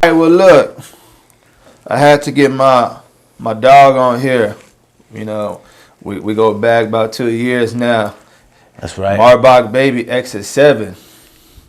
Hey, well, look, I had to get my dog on here. You know, we go back about 2 years now. That's right. Marbach baby X7.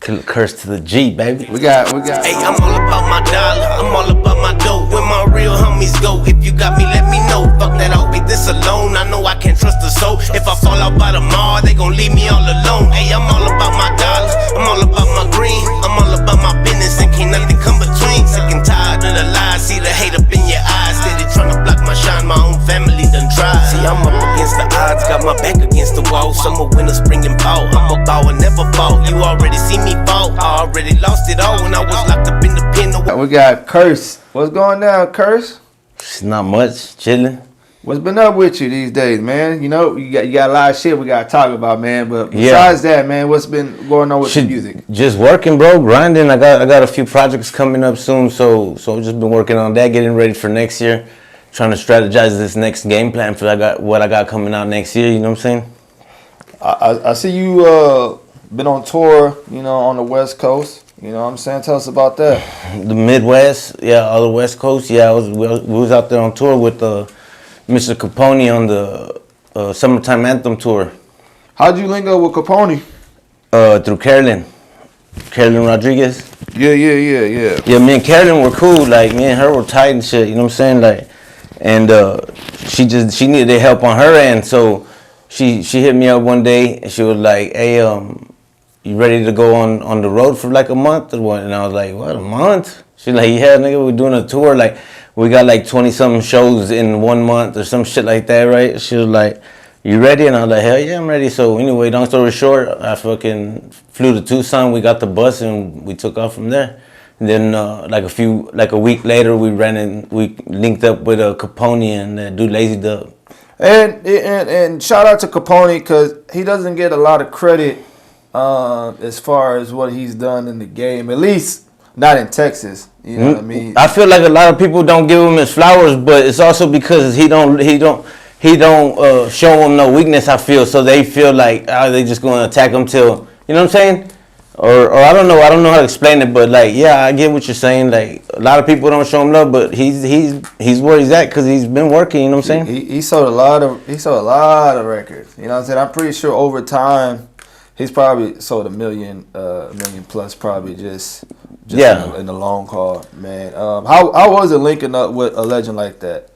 Kerst to the G, baby. We got. Hey, I'm all about my dollar. I'm all about my dough. Where my real homies go. If you got me, let me know. Fuck that, I'll be this alone. I know I can't trust a soul. If I fall out by tomorrow, they gon' leave me all alone. Hey, I'm all about my dollar. I'm all about my green. I'm all about my business and can't nothing come between. Sick and tired of the lies. See the hate up in your eyes. Steady tryna block my shine. My own family done tried. See, I'm up against the odds. Got my back against the wall. Summer, winter, spring, and fall. I'm a baller, never fall. You already see me fall. I already lost it all when I was locked up in the pen. We got Kerst. What's going down, Kerst? It's not much, chilling. What's been up with you these days, man? You know, you got a lot of shit we gotta talk about, man. But besides that, man, what's been going on with the music? Just working, bro. Grinding. I got a few projects coming up soon, so I've just been working on that, getting ready for next year, trying to strategize this next game plan for what I got coming out next year. You know what I'm saying? I see you been on tour, you know, on the West Coast. You know what I'm saying? Tell us about that. The Midwest, yeah, all the West Coast. Yeah, we was out there on tour with Mr. Capone on the Summertime Anthem tour. How'd you link up with Capone? Through Carolyn Rodriguez. Yeah. Yeah, me and Carolyn were cool. Like, me and her were tight and shit. You know what I'm saying? Like, and she needed their help on her end, so she hit me up one day and she was like, "Hey, you ready to go on the road for like a month or what?" And I was like, "What, a month?" She's like, "Yeah, nigga, we're doing a tour. Like, we got like 20-something shows in 1 month or some shit like that, right?" She was like, "You ready?" And I was like, "Hell yeah, I'm ready." So anyway, long story short, I fucking flew to Tucson. We got the bus and we took off from there. And then like a week later, we linked up with Capone and do Lazy Dub. And shout out to Capone, because he doesn't get a lot of credit as far as what he's done in the game, at least not in Texas. You know what I mean? I feel like a lot of people don't give him his flowers, but it's also because he don't show him no weakness. I feel so they feel like they just gonna attack him till, you know what I'm saying? Or I don't know how to explain it, but like, yeah, I get what you're saying. Like, a lot of people don't show him love, but he's where he's at because he's been working. You know what I'm saying? He sold a lot of records. You know what I'm saying? I'm pretty sure over time he's probably sold a million plus, probably just in the long haul, man. How was it linking up with a legend like that?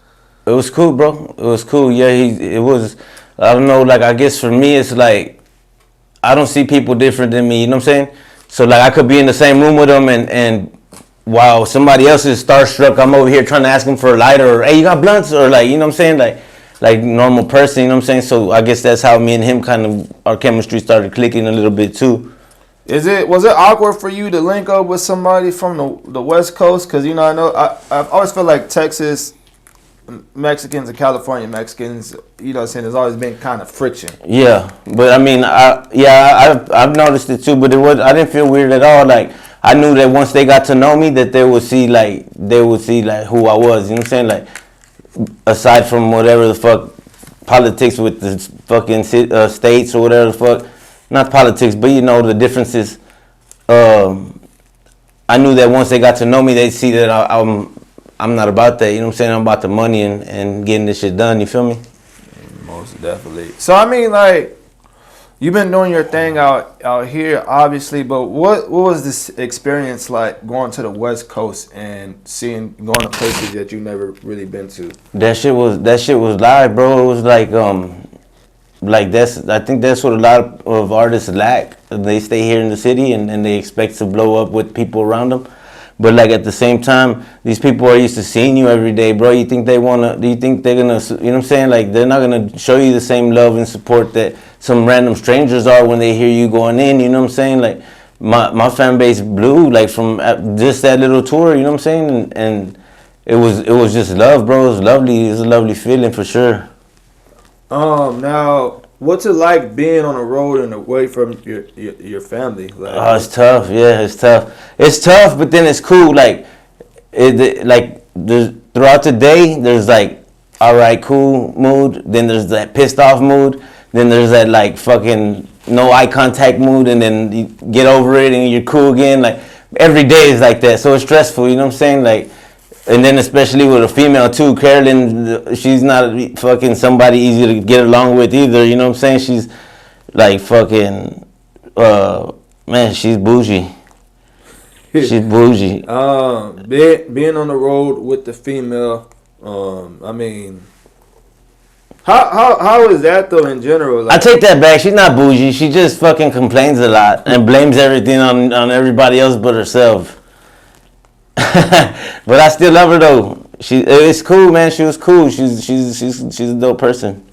It was cool, bro. It was cool. Yeah, it was. I don't know. Like, I guess for me, it's like, I don't see people different than me, you know what I'm saying? So, like, I could be in the same room with them, and while somebody else is starstruck, I'm over here trying to ask them for a lighter, or, "Hey, you got blunts?" Or, like, you know what I'm saying? Like normal person, you know what I'm saying? So, I guess that's how me and him our chemistry started clicking a little bit, too. Was it awkward for you to link up with somebody from the West Coast? Because, you know, I've always felt like Texas Mexicans and California Mexicans, you know what I'm saying, there's always been kind of friction. Yeah, but I mean, I've noticed it too, but I didn't feel weird at all. Like, I knew that once they got to know me, that they would see like who I was. You know what I'm saying? Like, aside from whatever the fuck politics with the fucking states or whatever the fuck, not politics, but you know the differences. I knew that once they got to know me, they'd see that I'm not about that, you know what I'm saying? I'm about the money and getting this shit done, you feel me? Most definitely. So, I mean, like, you've been doing your thing out here, obviously, but what was this experience like going to the West Coast and going to places that you never really been to? That shit was live, bro. It was I think that's what a lot of artists lack. They stay here in the city and they expect to blow up with people around them. But like at the same time, these people are used to seeing you every day, bro. Do you think they're gonna, you know what I'm saying? Like, they're not gonna show you the same love and support that some random strangers are when they hear you going in, you know what I'm saying? Like, my fan base blew, like, from just that little tour, you know what I'm saying? And it was just love, bro. It was lovely. It was a lovely feeling for sure. Now, what's it like being on the road and away from your family? Like, oh, it's tough. Yeah, it's tough. It's tough, but then it's cool. Like, throughout the day, there's like, all right, cool mood. Then there's that pissed off mood. Then there's that like fucking no eye contact mood, and then you get over it and you're cool again. Like, every day is like that, so it's stressful. You know what I'm saying? Like, and then especially with a female too, Carolyn, she's not fucking somebody easy to get along with either. You know what I'm saying? She's like fucking, man, she's bougie. She's bougie. Being on the road with the female, I mean, how is that though in general? Like, I take that back. She's not bougie. She just fucking complains a lot and blames everything on everybody else but herself. But I still love her though. It's cool, man. She was cool. She's a dope person.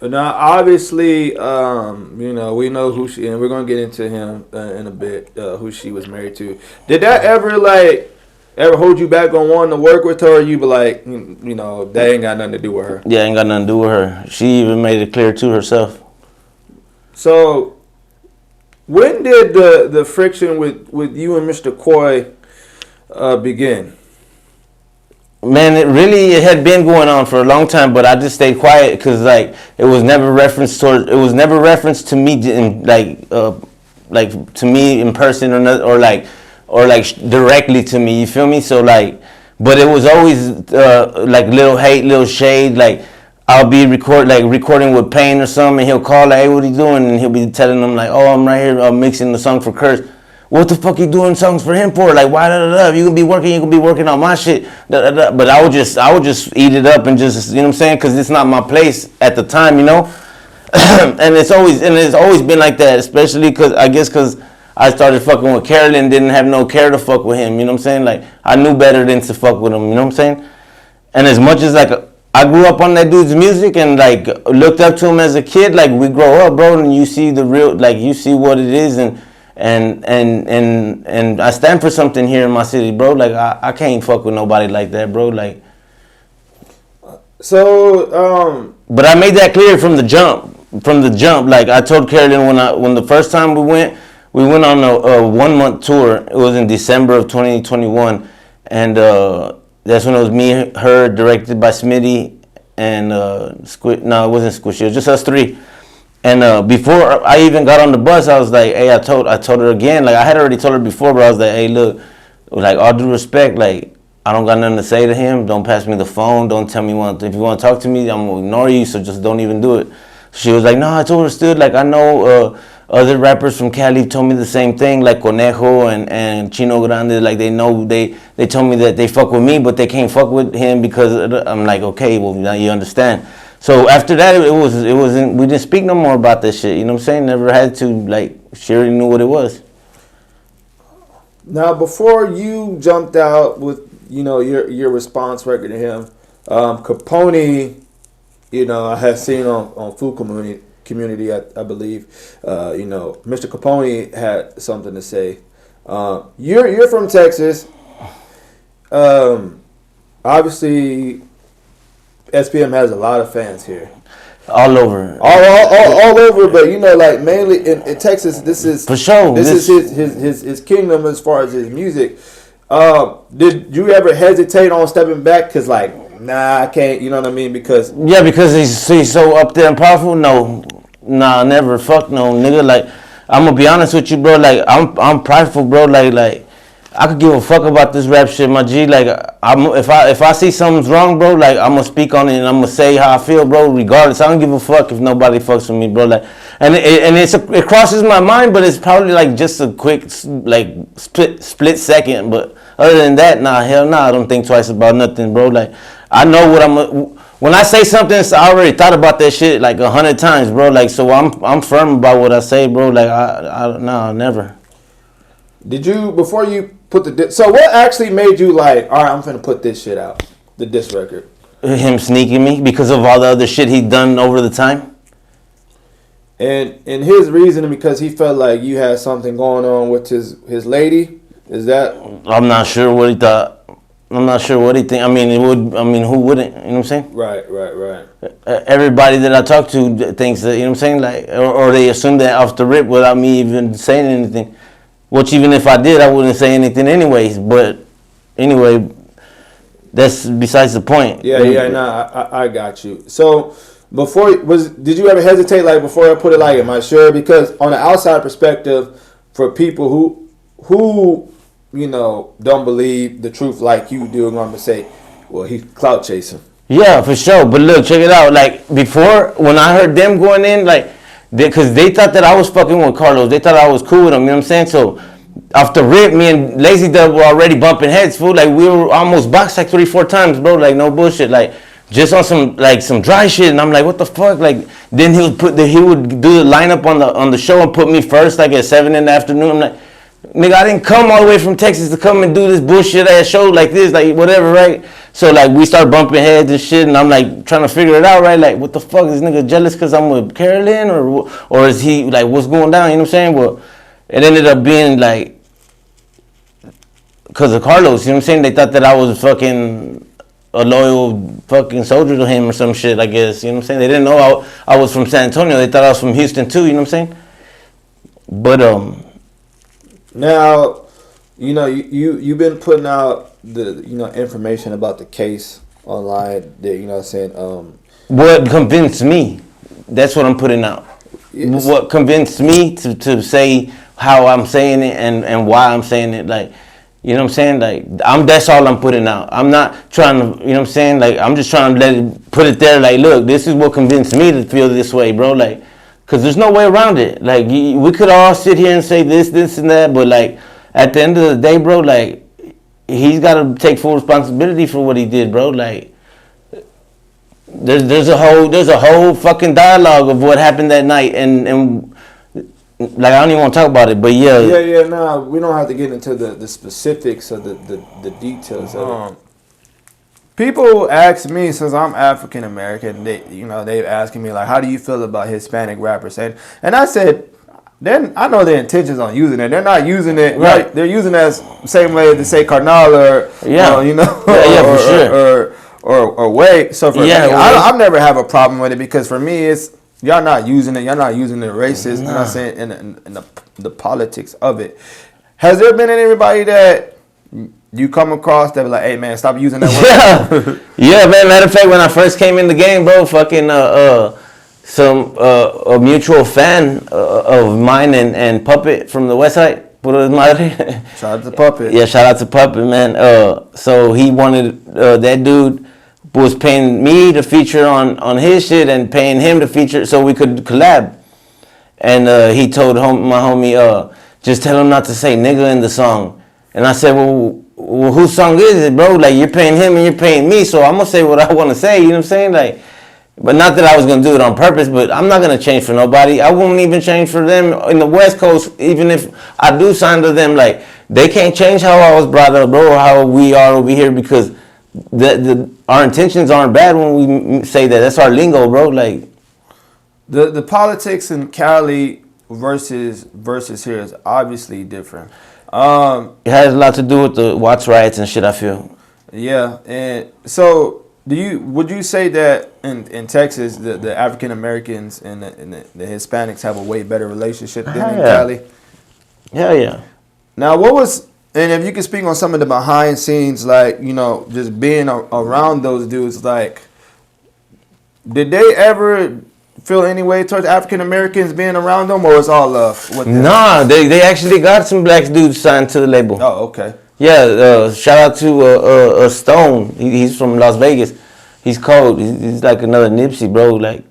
Now, obviously, we know who she, and we're gonna get into him in a bit. Who she was married to. Did that ever hold you back on wanting to work with her? Or you be like, that ain't got nothing to do with her. Yeah, ain't got nothing to do with her. She even made it clear to herself. So, when did the friction with you and Mr. Coy begin? Man, it had been going on for a long time, but I just stayed quiet because like it was never referenced to me to me in person or directly to me. You feel me? So like, but it was always like little hate, little shade. Like I'll be recording with Payne or something, and he'll call like, "Hey, what are you doing?" And he'll be telling them like, "Oh, I'm right here mixing the song for Kerst." What the fuck you doing songs for him for? Like, why you gonna be working on my shit. But I would just eat it up and just, you know what I'm saying? Because it's not my place at the time, you know. and it's always been like that, especially because I started fucking with Carolyn, didn't have no care to fuck with him, you know what I'm saying? Like I knew better than to fuck with him, you know what I'm saying? And as much as like I grew up on that dude's music and like looked up to him as a kid, like we grow up, bro, and you see the real, like you see what it is and I stand for something here in my city, bro. Like I can't fuck with nobody like that, bro. Like, so but I made that clear from the jump. Like I told Carolyn when the first time we went on a 1 month tour. It was in December of 2021, and that's when it was me, her, directed by Smitty, and no, it wasn't Squishy. It was just us three. And before I even got on the bus, I was like, hey, I told her again, like I had already told her before, but I was like, hey, look, like all due respect, like I don't got nothing to say to him. Don't pass me the phone. Don't tell me if you want to talk to me, I'm gonna ignore you. So just don't even do it. She was like, no, I told her still, like I know other rappers from Cali told me the same thing, like Conejo and Chino Grande, like they know they told me that they fuck with me, but they can't fuck with him because I'm like, okay, well now you understand. So after that, it wasn't. We didn't speak no more about this shit. You know what I'm saying? Never had to. Like she already knew what it was. Now, before you jumped out with your response record to him, Capone, I have seen on Food Community, I believe, Mr. Capone had something to say. You're from Texas. Obviously, SPM has a lot of fans here. All over. All over, but like mainly in Texas, this is for sure. This is his kingdom as far as his music. Did you ever hesitate on stepping back? Cause like, nah, I can't. You know what I mean? Because he's so up there and powerful. No, nah, never. Fuck no, nigga. Like I'm gonna be honest with you, bro. Like I'm prideful, bro. Like I could give a fuck about this rap shit, my G. Like if I see something's wrong, bro, like I'm gonna speak on it and I'm gonna say how I feel, bro. Regardless, I don't give a fuck if nobody fucks with me, bro. Like, and it crosses my mind, but it's probably like just a quick like split second. But other than that, hell nah, I don't think twice about nothing, bro. Like I know what when I say something, I already thought about that shit like 100 times, bro. Like so, I'm firm about what I say, bro. Like I never. Did you before you put so what actually made you like, all right, I'm finna put this shit out, the diss record? Him sneaking me because of all the other shit he'd done over the time. And his reasoning because he felt like you had something going on with his lady. Is that? I'm not sure what he thought. I'm not sure what he think. I mean, who wouldn't? You know what I'm saying? Right. Everybody that I talk to thinks that, you know what I'm saying? Like, or they assume that off the rip without me even saying anything. Which even if I did, I wouldn't say anything anyways. But anyway, that's besides the point. Yeah. Nah, I got you. So did you ever hesitate like before I put it like, am I sure? Because on the outside perspective, for people who don't believe the truth like you do, I'm gonna say, well, he's clout chasing. Yeah, for sure. But look, check it out. Like before, when I heard them going in, like, because they thought that I was fucking with Carlos. They thought I was cool with him. You know what I'm saying? So off the rip, me and Lazy Dub were already bumping heads, fool. Like we were almost boxed like 3-4 times, bro. Like no bullshit. Like just on some dry shit. And I'm like, what the fuck? Like then he would do the lineup on the show and put me first, like at 7 in the afternoon. I'm like, nigga, I didn't come all the way from Texas to come and do this bullshit ass show like this, like whatever, right? So like we start bumping heads and shit, and I'm like trying to figure it out, right? Like what the fuck, is this nigga jealous because I'm with Carolyn, or is he like what's going down? You know what I'm saying? Well, it ended up being like because of Carlos. You know what I'm saying? They thought that I was fucking a loyal fucking soldier to him or some shit, I guess. You know what I'm saying? They didn't know I was from San Antonio. They thought I was from Houston too. You know what I'm saying? But now, you've been putting out the information about the case online. That what convinced me? That's what I'm putting out. Yes. What convinced me to say how I'm saying it and why I'm saying it, like, you know what I'm saying? Like that's all I'm putting out. I'm not trying to, you know what I'm saying? Like I'm just trying to put it there. Like, look, this is what convinced me to feel this way, bro. Like, cause there's no way around it. Like we could all sit here and say this and that, but like at the end of the day, bro, like he's got to take full responsibility for what he did, bro. Like there's a whole fucking dialogue of what happened that night, and like I don't even want to talk about it, but yeah. No, we don't have to get into the specifics of the details of it. People ask me, since I'm African American, they've asking me like, how do you feel about Hispanic rappers? And I said, then I know their intentions on using it. They're not using it right. They're using it as the same way to say carnal or for sure. or way. So for me, I've never have a problem with it because for me it's y'all not using it. Y'all not using it racist. You know what I'm saying? In the politics of it. Has there been anybody that you come across that be like, hey man, stop using that word? Yeah, man. Matter of fact, when I first came in the game, bro, fucking a mutual fan of mine and Puppet from the West Side. Shout out to Puppet. Yeah, shout out to Puppet, man. So he wanted that dude was paying me to feature on his shit and paying him to feature so we could collab. And he told my homie, just tell him not to say nigga in the song. And I said, well, whose song is it, bro? Like, you're paying him and you're paying me, so I'm going to say what I want to say, you know what I'm saying? Like, but not that I was going to do it on purpose, but I'm not going to change for nobody. I won't even change for them in the West Coast, even if I do sign to them. Like, they can't change how I was brought up, bro, or how we are over here, because our intentions aren't bad when we say that. That's our lingo, bro. Like, the politics in Cali versus here is obviously different. It has a lot to do with the Watts riots and shit, I feel. Yeah, and so would you say that in Texas the African Americans and the Hispanics have a way better relationship than in Cali? Yeah. Now, and if you could speak on some of the behind scenes, like, just being around those dudes, like, did they ever feel any way towards African Americans being around them, or it's all love? Nah, they actually got some black dudes signed to the label. Oh, okay. Yeah, shout out to Stone. He's from Las Vegas. He's cold. He's like another Nipsey, bro, like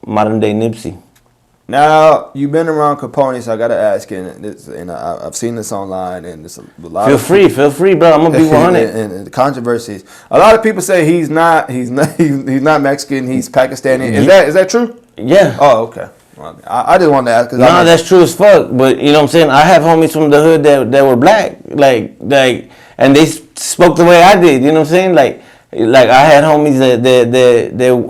modern day Nipsey. Now, you've been around Capone, so I gotta ask you, and I've seen this online, and it's a lot. Feel free, bro. I'm gonna be 100. and the controversies. A lot of people say he's not Mexican. He's Pakistani. Is that true? Yeah. Oh, okay. Well, I just wanted to ask. Nah, that's true as fuck. But you know what I'm saying? I have homies from the hood that were black, like, and they spoke the way I did. You know what I'm saying? Like I had homies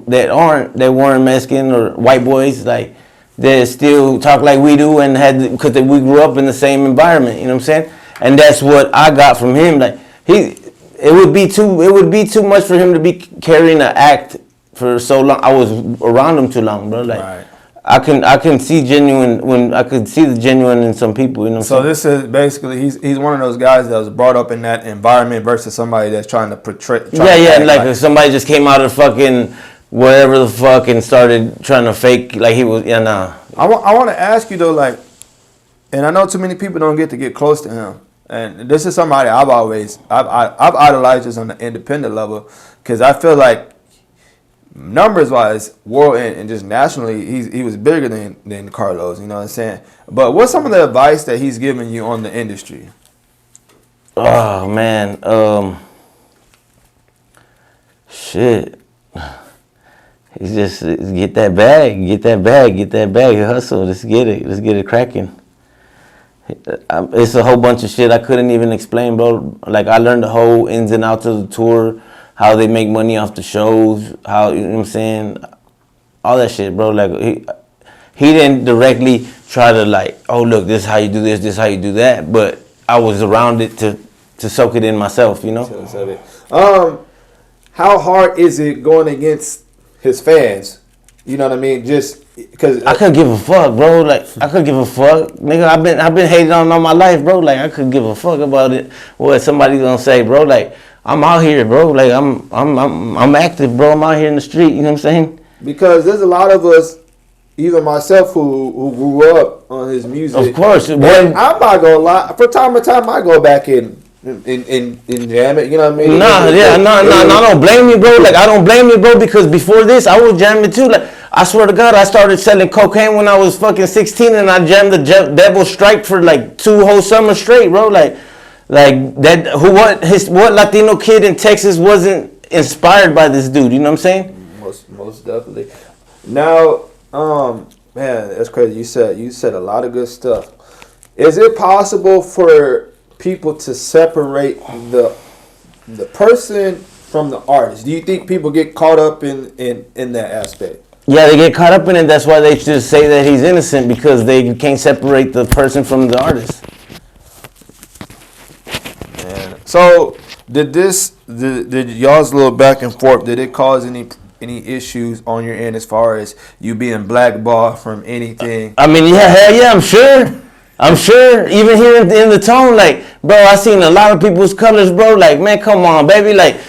that weren't Mexican or white boys, like, that still talk like we do and because we grew up in the same environment. You know what I'm saying? And that's what I got from him. Like it would be too much for him to be carrying an act for so long. I was around him too long, bro. Like, right. I can see the genuine in some people. You know what I'm saying? This is basically he's one of those guys that was brought up in that environment versus somebody that's trying to portray. Like somebody just came out of fucking wherever the fuck and started trying to fake like he was. Yeah, nah. I want to ask you though, like, and I know too many people don't get close to him. And this is somebody I've idolized just on the independent level because I feel like numbers wise, world and just nationally, he was bigger than Carlos. You know what I'm saying? But what's some of the advice that he's giving you on the industry? Oh man, shit. He's just get that bag, hustle. Let's get it cracking. It's a whole bunch of shit I couldn't even explain, bro. Like I learned the whole ins and outs of the tour, how they make money off the shows, how, you know what I'm saying, all that shit, bro. Like he didn't directly try to like, oh look, this is how you do this is how you do that, but I was around it to soak it in myself, you know. How hard is it going against his fans? You know what I mean? Just because I couldn't give a fuck, bro. Like I couldn't give a fuck, nigga. I've been hating on all my life, bro. Like I couldn't give a fuck about it. What somebody's gonna say, bro? Like I'm out here, bro. Like I'm active, bro. I'm out here in the street. You know what I'm saying? Because there's a lot of us, even myself, who grew up on his music. Of course, I'm not gonna lie. From time to time, I go back in jam it. You know what I mean? No, I don't blame you, bro. Like I don't blame you, bro, because before this, I was jamming too. Like I swear to God, I started selling cocaine when I was fucking 16, and I jammed the Devil Strike for like 2 whole summers straight, bro. Like that. What Latino kid in Texas wasn't inspired by this dude? You know what I'm saying? Most definitely. Now, man, that's crazy. You said a lot of good stuff. Is it possible for people to separate the person from the artist? Do you think people get caught up in that aspect? Yeah, they get caught up in it. That's why they just say that he's innocent, because they can't separate the person from the artist. Man. So did y'all's little back and forth, did it cause any issues on your end as far as you being blackballed from anything? I mean, yeah, hell yeah, I'm sure. Even here in the tone, like, bro, I seen a lot of people's colors, bro. Like, man, come on, baby, like,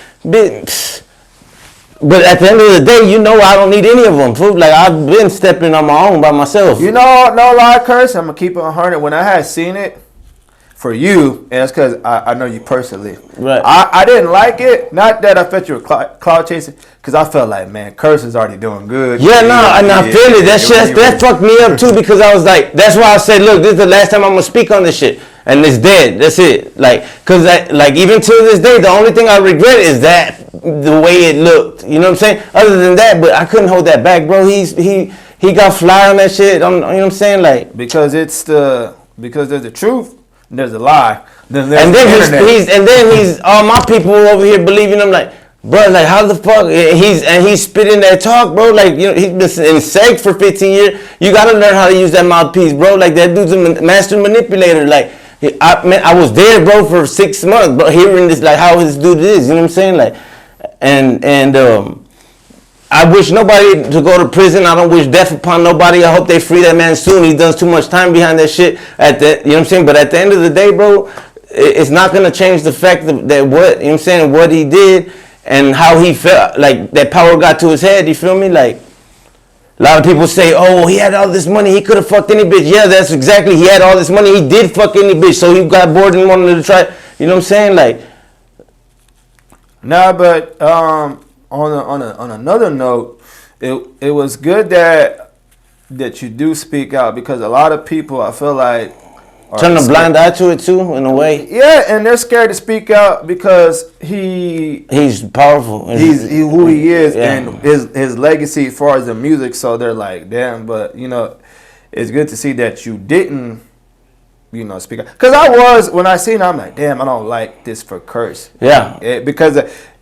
but at the end of the day, you know, I don't need any of them, fool. Like, I've been stepping on my own by myself. You know, no lie, Kerst, I'm gonna keep it 100. When I had seen it for you, and it's because I know you personally. Right. I didn't like it. Not that I felt you were cloud chasing, because I felt like, man, Kerst is already doing good. Yeah, and I feel it. That fucked me up too, because I was like, that's why I said, look, this is the last time I'm gonna speak on this shit, and it's dead. That's it. Like, cause like even to this day, the only thing I regret is that the way it looked. You know what I'm saying? Other than that, but I couldn't hold that back, bro. He got fly on that shit. You know what I'm saying? Like, because there's the truth. There's a lie. And then he's all my people over here believing him. Like, bro, like how the fuck he's spitting that talk, bro. Like, you know, he's been in seg for 15 years. You gotta learn how to use that mouthpiece, bro. Like that dude's a master manipulator. Like, I was there, bro, for 6 months, bro, hearing this, like how this dude is. You know what I'm saying? Like, and I wish nobody to go to prison. I don't wish death upon nobody. I hope they free that man soon. He does too much time behind that shit. You know what I'm saying? But at the end of the day, bro, it's not gonna change the fact that what, you know what I'm saying, what he did and how he felt. Like that power got to his head. You feel me? Like a lot of people say, oh, he had all this money, he could have fucked any bitch. Yeah, that's exactly. He had all this money, he did fuck any bitch. So he got bored and wanted to try. You know what I'm saying? Like, nah, but on another note, it was good that you do speak out, because a lot of people, I feel like, turn a blind eye to it too, in a way. Yeah, and they're scared to speak out because he's powerful. He's who he is, yeah. And his legacy as far as the music. So they're like, damn. But you know, it's good to see that you didn't, you know, speak out. Because when I seen it, I'm like, damn, I don't like this for Kerst. Yeah. Because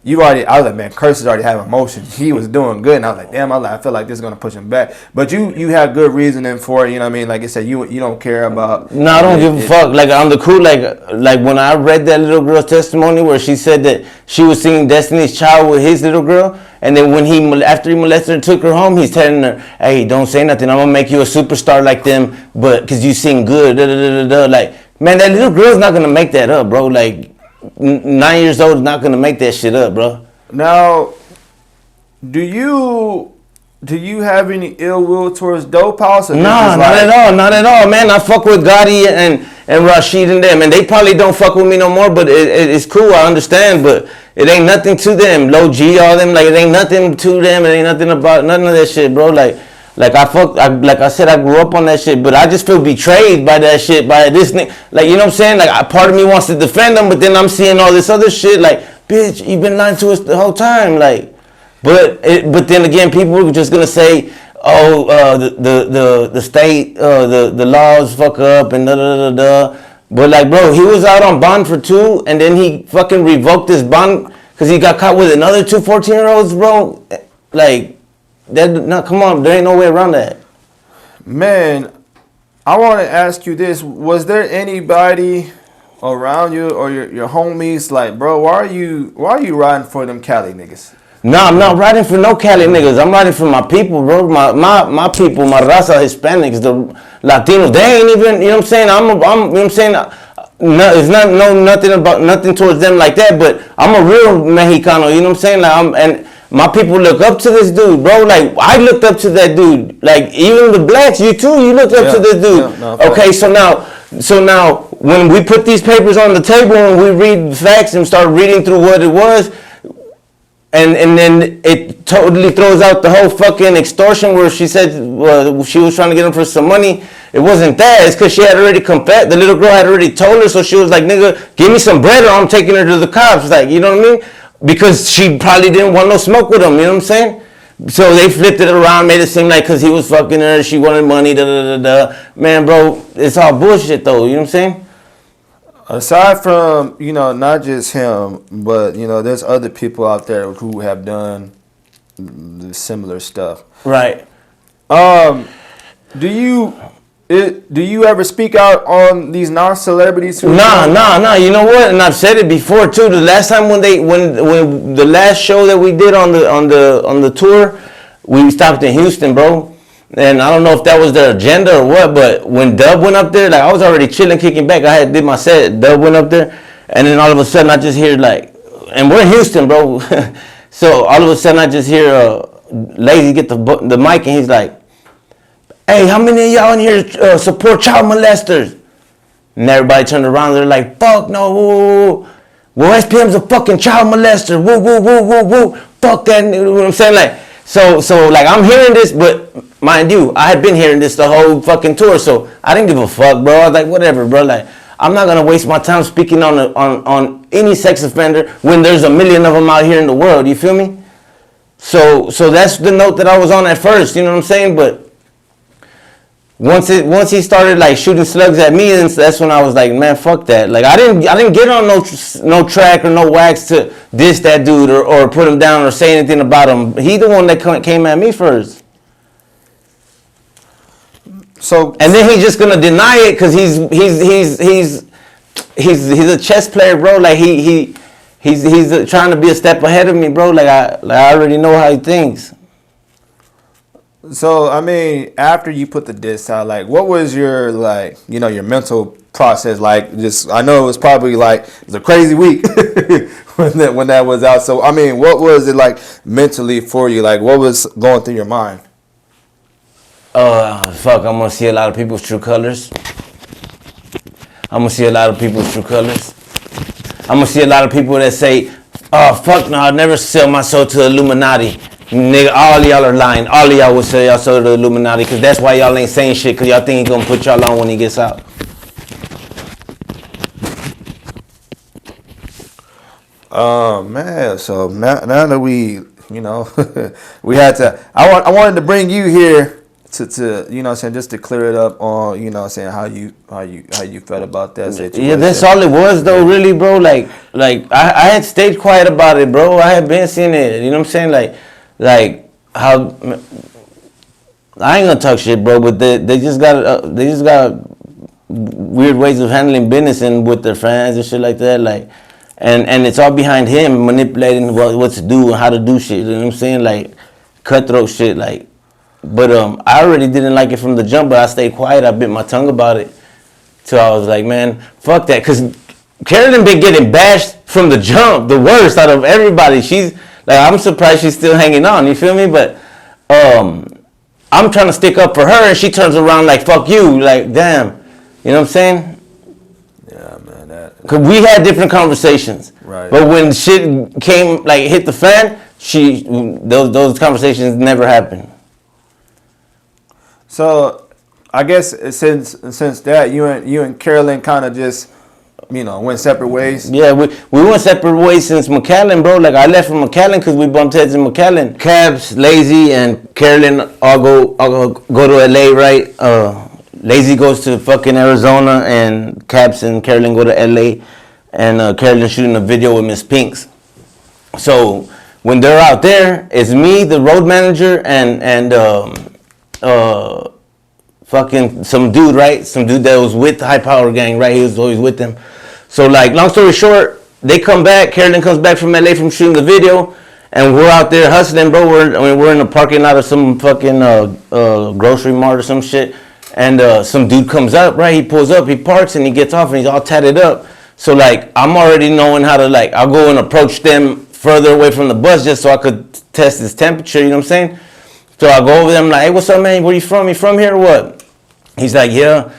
I was like, man, Kerst is already having emotion. He was doing good, and I was like, damn, I feel like this is gonna push him back. But you have good reasoning for it. You know what I mean? Like I said, you don't care about. No, I don't give a fuck. Like I'm the cool. Like when I read that little girl's testimony where she said that she was singing Destiny's Child with his little girl, and then when after he molested her and took her home, he's telling her, hey, don't say nothing. I'm gonna make you a superstar like them, but because you sing good. Like, man, that little girl's not gonna make that up, bro. Like. 9 years old is not gonna make that shit up, bro. Now, do you have any ill will towards Dope House? No, not at all, man. I fuck with Garcia and and Rashid and them, and they probably don't fuck with me no more. But it's cool, I understand. But it ain't nothing to them. Low G, all them, like it ain't nothing to them. It ain't nothing about none of that shit, bro. Like like I said, I grew up on that shit, but I just feel betrayed by that shit, by this nigga. Like, you know what I'm saying? Like, part of me wants to defend them, but then I'm seeing all this other shit. Like, bitch, you've been lying to us the whole time. Like, but then again, people are just gonna say, oh, the state, the laws fuck up and da da da da. But like, bro, he was out on bond for 2, and then he fucking revoked his bond because he got caught with another 2 14-year-olds, bro. Like. No, come on, there ain't no way around that. Man, I want to ask you this. Was there anybody around you or your homies like, bro, why are you riding for them Cali niggas? No, I'm not riding for no Cali niggas. I'm riding for my people, bro. My people, my raza, Hispanics, the Latinos. They ain't even, you know what I'm saying? I'm you know what I'm saying? No, it's nothing towards them like that, but I'm a real Mexicano, you know what I'm saying? Like, and my people look up to this dude, bro. Like, I looked up to that dude. Like, even the blacks, you too, you looked up to this dude. Yeah, no, okay, so now, when we put these papers on the table and we read facts and start reading through what it was, and then it totally throws out the whole fucking extortion where she said she was trying to get him for some money. It wasn't that. It's because she had already confessed. The little girl had already told her, so she was like, nigga, give me some bread or I'm taking her to the cops. Like, you know what I mean? Because she probably didn't want no smoke with him, you know what I'm saying? So they flipped it around, made it seem like because he was fucking her, she wanted money, da da da da. Man, bro, it's all bullshit though, you know what I'm saying? Aside from, you know, not just him, but, you know, there's other people out there who have done similar stuff. Right. Do you ever speak out on these non-celebrities? Nah. You know what? And I've said it before too. The last time when the last show that we did on the tour, we stopped in Houston, bro. And I don't know if that was their agenda or what, but when Dub went up there, like I was already chilling, kicking back. I did my set. Dub went up there, and then all of a sudden I just hear like, and we're in Houston, bro. So all of a sudden I just hear Lazy get the mic, and he's like, hey, how many of y'all in here support child molesters? And everybody turned around, they're like, fuck no, woo. Well, SPM's a fucking child molester, woo. Fuck that, you know what I'm saying? Like, so like I'm hearing this, but mind you, I had been hearing this the whole fucking tour, so I didn't give a fuck, bro. I was like, whatever, bro. Like, I'm not gonna waste my time speaking on any sex offender when there's a million of them out here in the world, you feel me? So that's the note that I was on at first, you know what I'm saying? But once he started like shooting slugs at me, and that's when I was like, man, fuck that. Like I didn't get on no track or no wax to diss that dude or put him down or say anything about him. He the one that came at me first. So and then he's just gonna deny it because he's a chess player, bro. Like he's trying to be a step ahead of me, bro. Like I already know how he thinks. So, I mean, after you put the diss out, like, what was your, like, you know, your mental process? Like, just, I know it was probably, like, it was a crazy week when that was out. So, I mean, what was it, like, mentally for you? Like, what was going through your mind? Fuck, I'm going to see a lot of people's true colors. I'm going to see a lot of people's true colors. I'm going to see a lot of people that say, oh, fuck no, I'll never sell my soul to the Illuminati. Nigga, all y'all are lying. All of y'all will say y'all sold to the Illuminati because that's why y'all ain't saying shit because y'all think he gonna put y'all on when he gets out. Man, so now that we, you know, we had to, I wanted to bring you here to you know what I'm saying, just to clear it up on, you know what I'm saying, how you felt about that situation. Yeah, that's all it was though, really, bro. Like I had stayed quiet about it, bro. I had been seeing it, you know what I'm saying? Like how I ain't gonna talk shit, bro, but they just got weird ways of handling business and with their fans and shit like that, like, and it's all behind him manipulating what to do and how to do shit. You know what I'm saying? Like cutthroat shit, like. But I already didn't like it from the jump, but I stayed quiet. I bit my tongue about it till I was like, man, fuck that, because Carolyn been getting bashed from the jump, the worst out of everybody. She's like, I'm surprised she's still hanging on, you feel me? But I'm trying to stick up for her, and she turns around like, fuck you, like, damn. You know what I'm saying? Cause we had different conversations. Right. But when shit came, like, hit the fan, those conversations never happened. So, I guess since that, you and Carolyn kind of just, went separate ways. Yeah, we went separate ways since McAllen, bro. Like, I left from McAllen because we bumped heads in McAllen. Cabs, Lazy, and Carolyn all go to LA, right? Lazy goes to fucking Arizona, and Cabs and Carolyn go to LA, and Carolyn shooting a video with Miss Pinks. So when they're out there, it's me, the road manager, and fucking some dude, right? Some dude that was with the High Power Gang, right? He was always with them. So, like, long story short, they come back. Carolyn comes back from LA from shooting the video, and we're out there hustling, bro. We're in the parking lot of some fucking grocery mart or some shit, and some dude comes up, right? He pulls up, he parks, and he gets off, and he's all tatted up. So, like, I'm already knowing how to, like, I'll go and approach them further away from the bus just so I could test his temperature, you know what I'm saying? So I go over there, I'm like, hey, what's up, man? Where you from? You from here or what? He's like, yeah.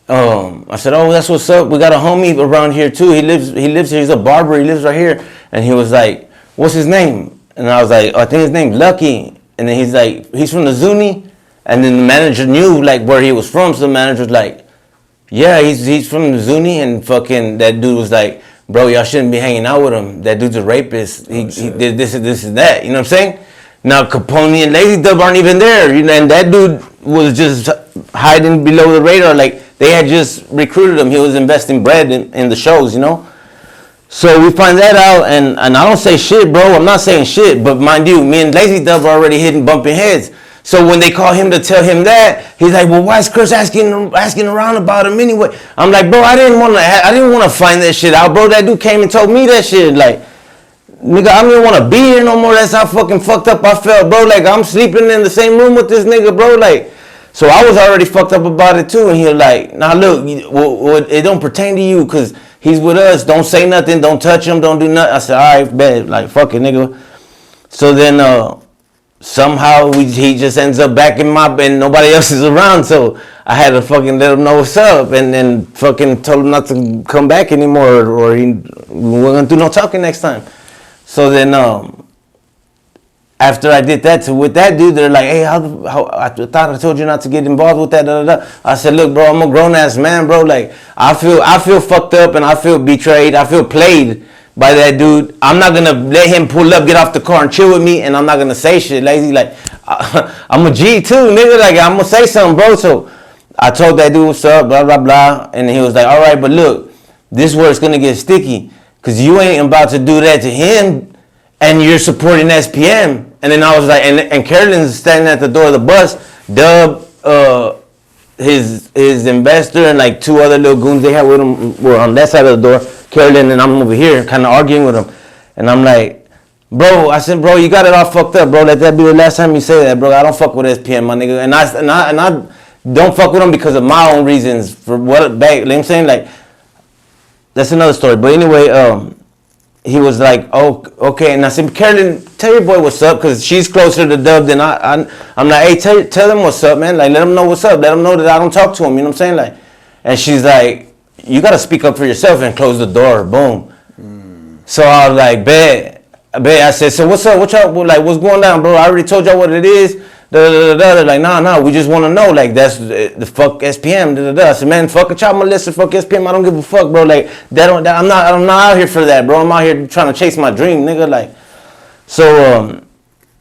I said, oh, that's what's up. We got a homie around here too. He lives here. He's a barber. He lives right here. And he was like, what's his name? And I was like, I think his name's Lucky. And then he's like, he's from the Zuni. And then the manager knew like where he was from. So the manager was like, yeah, he's from the Zuni. And fucking that dude was like, bro, y'all shouldn't be hanging out with him. That dude's a rapist. He did this and this and that. You know what I'm saying? Now Capone and Lazy Dub aren't even there. You know, and that dude was just hiding below the radar. Like, they had just recruited him. He was investing bread in the shows, you know? So we find that out, and I don't say shit, bro. I'm not saying shit, but mind you, me and Lazy Dub are already hitting bumping heads. So when they call him to tell him that, he's like, well, why is Kerst asking around about him anyway? I'm like, bro, I didn't want to find that shit out, bro. That dude came and told me that shit. Like, nigga, I don't even want to be here no more. That's how fucking fucked up I felt, bro. Like, I'm sleeping in the same room with this nigga, bro. Like, so I was already fucked up about it too. And he was like, nah, look, it don't pertain to you because he's with us. Don't say nothing. Don't touch him. Don't do nothing. I said, all right, bet. Like, fuck it, nigga. So then somehow he just ends up back in and nobody else is around. So I had to fucking let him know what's up. And then fucking told him not to come back anymore or we weren't going to do no talking next time. So then after I did that with that dude, they're like, hey, how I thought I told you not to get involved with that. Da, da, da. I said, look, bro, I'm a grown ass man, bro. Like, I feel fucked up and I feel betrayed. I feel played by that dude. I'm not gonna let him pull up, get off the car, and chill with me, and I'm not gonna say shit. Lazy, like, I'm a G too, nigga. Like, I'm gonna say something, bro. So I told that dude what's up, blah blah blah, and he was like, all right, but look, this is where it's gonna get sticky, cause you ain't about to do that to him, and you're supporting SPM. And then I was like, and Carolyn's standing at the door of the bus. Dub, his investor, and like two other little goons they had with him were on that side of the door. Carolyn and I'm over here, kind of arguing with him. And I'm like, bro, I said, bro, you got it all fucked up, bro. Let that be the last time you say that, bro. I don't fuck with SPM, my nigga. And I don't fuck with him because of my own reasons for what back. You know what I'm saying? Like, that's another story. But anyway, he was like, oh, okay. And I said, Carolyn, tell your boy what's up, because she's closer to Dub than I'm like, hey, tell them what's up, man. Like, let them know what's up. Let them know that I don't talk to him. You know what I'm saying? Like, and she's like, you got to speak up for yourself and close the door. Boom. So I was like, bet. I said, so what's up? What y'all, like, what's going on, bro? I already told y'all what it is. They're like, nah, we just want to know. Like, that's the fuck SPM. I said, man, fuck a child molester, fuck SPM. I don't give a fuck, bro. Like, I'm not out here for that, bro. I'm out here trying to chase my dream, nigga. Like, so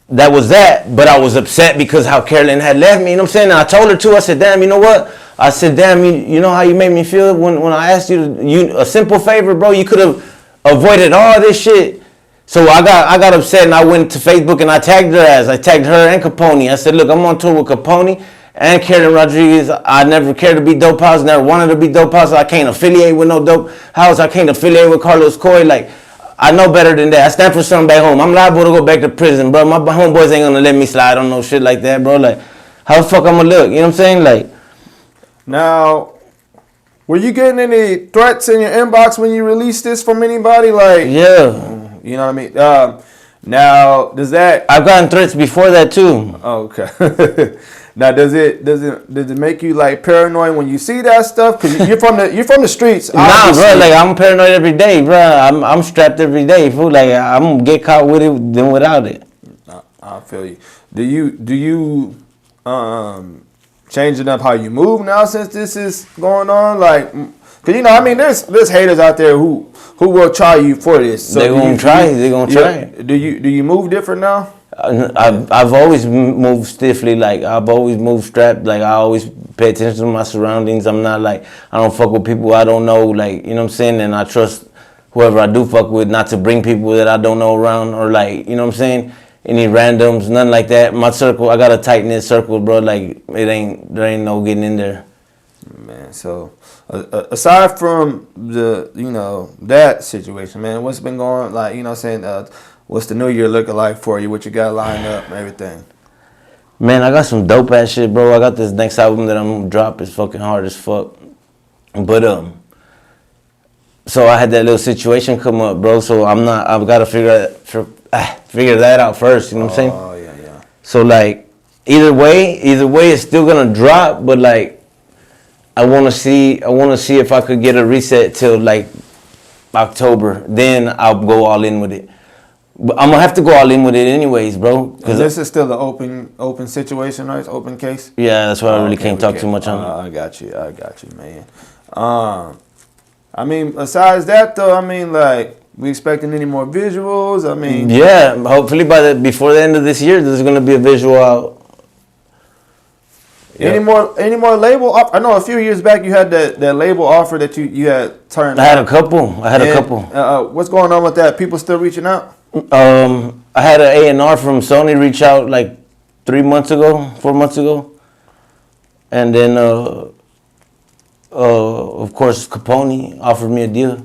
that was that. But I was upset because how Carolyn had left me. You know what I'm saying? And I told her too. I said, damn, you know what? I said, damn, you know how you made me feel when I asked you a simple favor, bro. You could have avoided all this shit. So I got upset and I went to Facebook and I tagged her ass. I tagged her and Capone. I said, look, I'm on tour with Capone and Carolyn Rodriguez. I never cared to be dope house, never wanted to be dope house. I can't affiliate with no dope house. I can't affiliate with Carlos Coy. Like, I know better than that. I stand for something back home. I'm liable to go back to prison, bro. My homeboys ain't gonna let me slide on no shit like that, bro. Like, how the fuck I'm gonna look? You know what I'm saying? Like, now, were you getting any threats in your inbox when you released this from anybody? Like, yeah. You know what I mean? Now, does that... I've gotten threats before that, too. Okay. Now, does it make you like paranoid when you see that stuff? Cause you're from the streets. Nah, bro. Like I'm paranoid every day, bro. I'm strapped every day. Fool. Like I'm gonna get caught with it than without it. I feel you. Do you changing up how you move now since this is going on? Like, cause you know, I mean, there's haters out there who will try you for this. So they gonna try. They gonna try. Do you move different now? I've always moved stiffly. Like I've always moved strapped. Like I always pay attention to my surroundings. I'm not like I don't fuck with people I don't know. Like you know what I'm saying. And I trust whoever I do fuck with not to bring people that I don't know around or like you know what I'm saying. Any randoms, nothing like that. My circle, I got a tight knit circle, bro. Like there ain't no getting in there. Man, so aside from the that situation, man, what's been going like you know what I'm saying? What's the new year looking like for you? What you got lined up and everything? Man, I got some dope ass shit, bro. I got this next album that I'm gonna drop. It's fucking hard as fuck. But so I had that little situation come up, bro. So I've got to figure that out first. You know what I'm saying? Oh yeah. So like either way, it's still gonna drop. But like I wanna see if I could get a reset till like October. Then I'll go all in with it. But I'm gonna have to go all in with it anyways, bro. Because this is still an open situation, right? It's open case. Yeah, that's why I really can't talk too much on it. I got you, man. I mean, besides that though, I mean, like, we expecting any more visuals? I mean, yeah, hopefully before the end of this year, there's gonna be a visual out. Any more label? I know a few years back you had that label offer that you had turned. I had a couple. What's going on with that? People still reaching out? I had an A&R from Sony reach out like 4 months ago, and then of course Capone offered me a deal.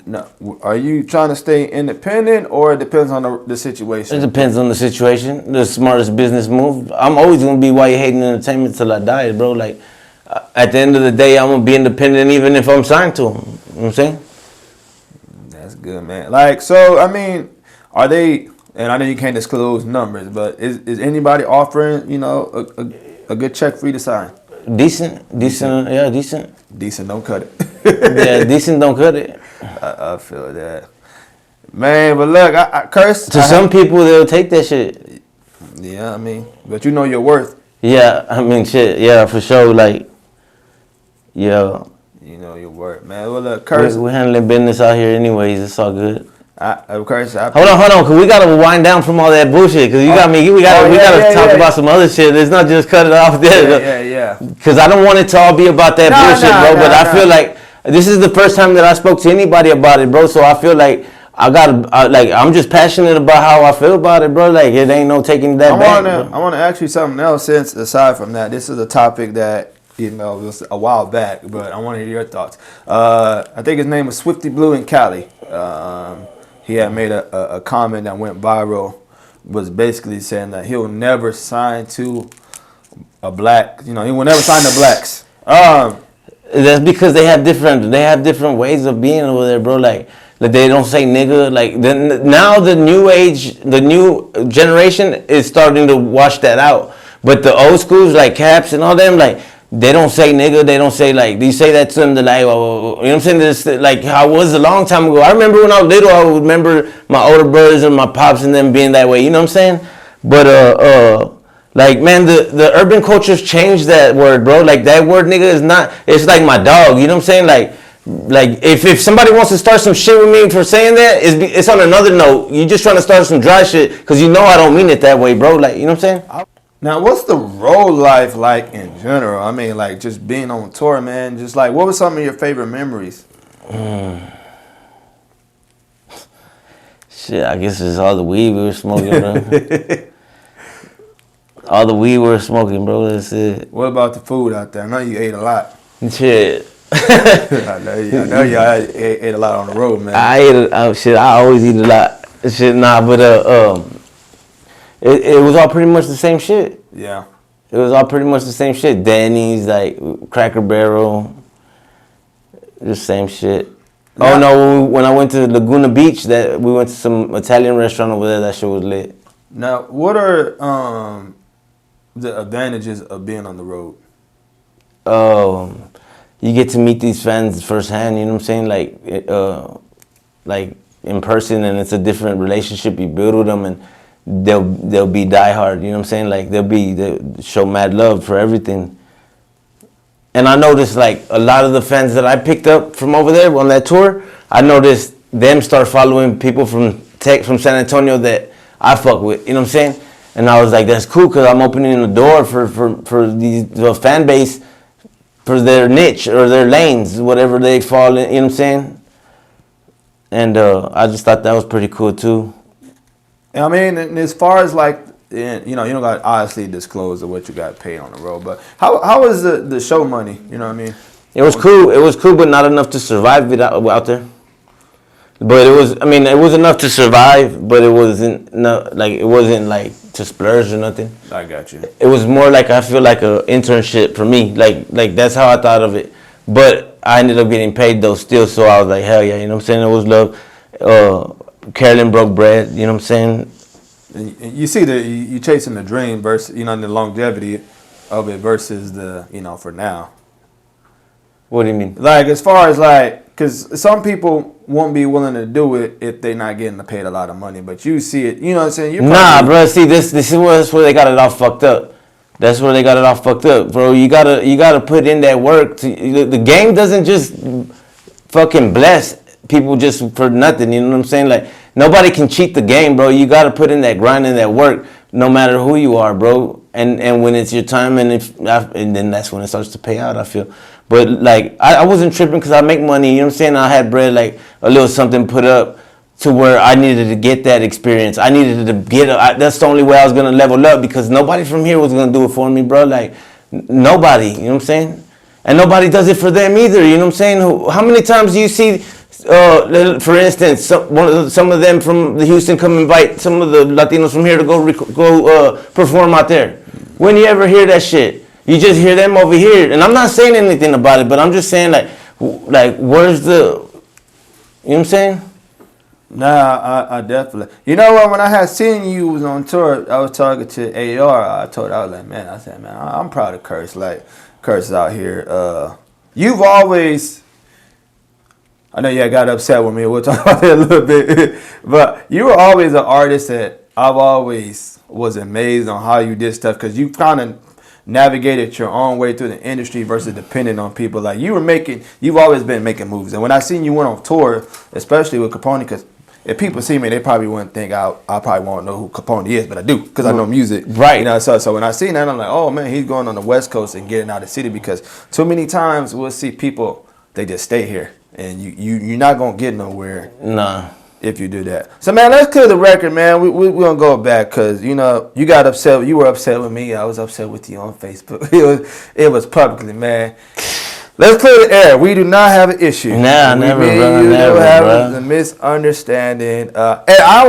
Now, are you trying to stay independent, or it depends on the situation? It depends on the situation. The smartest business move. I'm always gonna be Why You Hating Entertainment till I die, bro. Like at the end of the day, I'm gonna be independent even if I'm signed to them. You know what I'm saying? That's good, man. Like, so I mean, are they? And I know you can't disclose numbers, but is anybody offering a good check for you to sign? Decent, yeah, decent. Decent, don't cut it. Yeah, decent, don't cut it. I feel that, man. But look, I Kerst. To some people, they'll take that shit. Yeah, I mean, but you know your worth. Yeah, I mean, shit. Yeah, for sure. Like, yeah. You know your worth, man. Well, look, Kerst. We're handling business out here, anyways. It's all good. Kerst, hold on, cause we gotta wind down from all that bullshit. Cause you got me. We gotta talk about some other shit. It's not just cut it off there. Yeah. Cause I don't want it to all be about that bullshit, bro. But I feel like this is the first time that I spoke to anybody about it, bro. So I feel like I'm just passionate about how I feel about it, bro. Like it ain't no taking that back. I want to ask you something else. Since aside from that, this is a topic that it was a while back, but I want to hear your thoughts. I think his name was Swifty Blue in Cali. He had made a comment that went viral, was basically saying that he'll never sign to a black. He will never sign to blacks. That's because they have different ways of being over there, bro. Like they don't say nigga. Like now the new generation is starting to wash that out. But the old schools like Caps and all them, like they don't say nigga. They don't say like. You say that to them, they're like, oh, you know what I'm saying? This like how it was a long time ago. I remember when I was little, I would remember my older brothers and my pops and them being that way. You know what I'm saying? But like, man, the urban culture's changed that word, bro. Like, that word, nigga, is not, it's like my dog, you know what I'm saying? Like if somebody wants to start some shit with me for saying that, it's on another note. You just trying to start some dry shit, because you know I don't mean it that way, bro. Like, you know what I'm saying? Now, what's the road life like in general? I mean, like, just being on tour, man. Just, like, what were some of your favorite memories? Shit, I guess it's all the weed we were smoking, bro. All the weed we were smoking, bro. That's it. What about the food out there? I know you ate a lot. Shit. I know you ate a lot on the road, man. I always eat a lot. Shit, nah, but it was all pretty much the same shit. Yeah. It was all pretty much the same shit. Denny's, like Cracker Barrel, the same shit. Yeah. Oh no, when I went to Laguna Beach, we went to some Italian restaurant over there. That shit was lit. Now, what are the advantages of being on the road? You get to meet these fans firsthand. You know what I'm saying? Like in person, and it's a different relationship you build with them, and they'll be diehard. You know what I'm saying? Like they'll show mad love for everything. And I noticed like a lot of the fans that I picked up from over there on that tour, I noticed them start following people from San Antonio that I fuck with. You know what I'm saying? And I was like, that's cool, because I'm opening the door for the fan base, for their niche or their lanes, whatever they fall in. You know what I'm saying? And I just thought that was pretty cool too. I mean, and as far as like, you know, you don't got to honestly disclose what you got paid on the road, but how was the show money? You know what I mean? It was cool. It was cool, but not enough to survive it out there. But it was, I mean, it was enough to survive, but it wasn't like to splurge or nothing. I got you. It was more like, I feel like a internship for me. Like that's how I thought of it. But I ended up getting paid though still, so I was like, hell yeah, you know what I'm saying? It was love. Carolyn broke bread, you know what I'm saying? And you see you chasing the dream versus, you know, the longevity of it versus the, you know, for now. What do you mean? Like, as far as like, because some people won't be willing to do it if they're not getting paid a lot of money, but you see it, you know what I'm saying? Nah, bro, see, this is where they got it all fucked up. That's where they got it all fucked up, bro. You gotta put in that work. The game doesn't just fucking bless people just for nothing, you know what I'm saying? Like, nobody can cheat the game, bro. You gotta put in that grind and that work, no matter who you are, bro. And when it's your time, and then that's when it starts to pay out, I feel. But like, I wasn't tripping because I make money, you know what I'm saying? I had bread, like a little something put up to where I needed to get that experience. I needed to that's the only way I was gonna level up, because nobody from here was gonna do it for me, bro. Like, nobody, you know what I'm saying? And nobody does it for them either, you know what I'm saying? How many times do you see, for instance, some of them from the Houston come invite some of the Latinos from here to go perform out there? When you ever hear that shit? You just hear them over here. And I'm not saying anything about it, but I'm just saying, like where's the, you know what I'm saying? Nah, I definitely. You know what? When I had seen you was on tour, I was talking to AR. I was like, man, I'm proud of Kerst. Like, Kerst is out here. You've always, I know you got upset with me. We'll talk about it a little bit. But you were always an artist that I've always was amazed on how you did stuff, because you kind of navigated your own way through the industry versus depending on people. Like, you've always been making moves. And when I seen you went on tour, especially with Capone, because if people see me, they probably wouldn't think I probably won't know who Capone is, but I do, because I know music. Right. You know, so when I seen that, I'm like, oh man, he's going on the West Coast and getting out of the city, because too many times we'll see people, they just stay here, and you're not gonna get nowhere. Nah. If you do that. So, man, let's clear the record, man. We're going to go back because, you know, you got upset. You were upset with me. I was upset with you on Facebook. It was publicly, man. Let's clear the air. We do not have an issue. Nah, never, bro. Never, have a misunderstanding. And I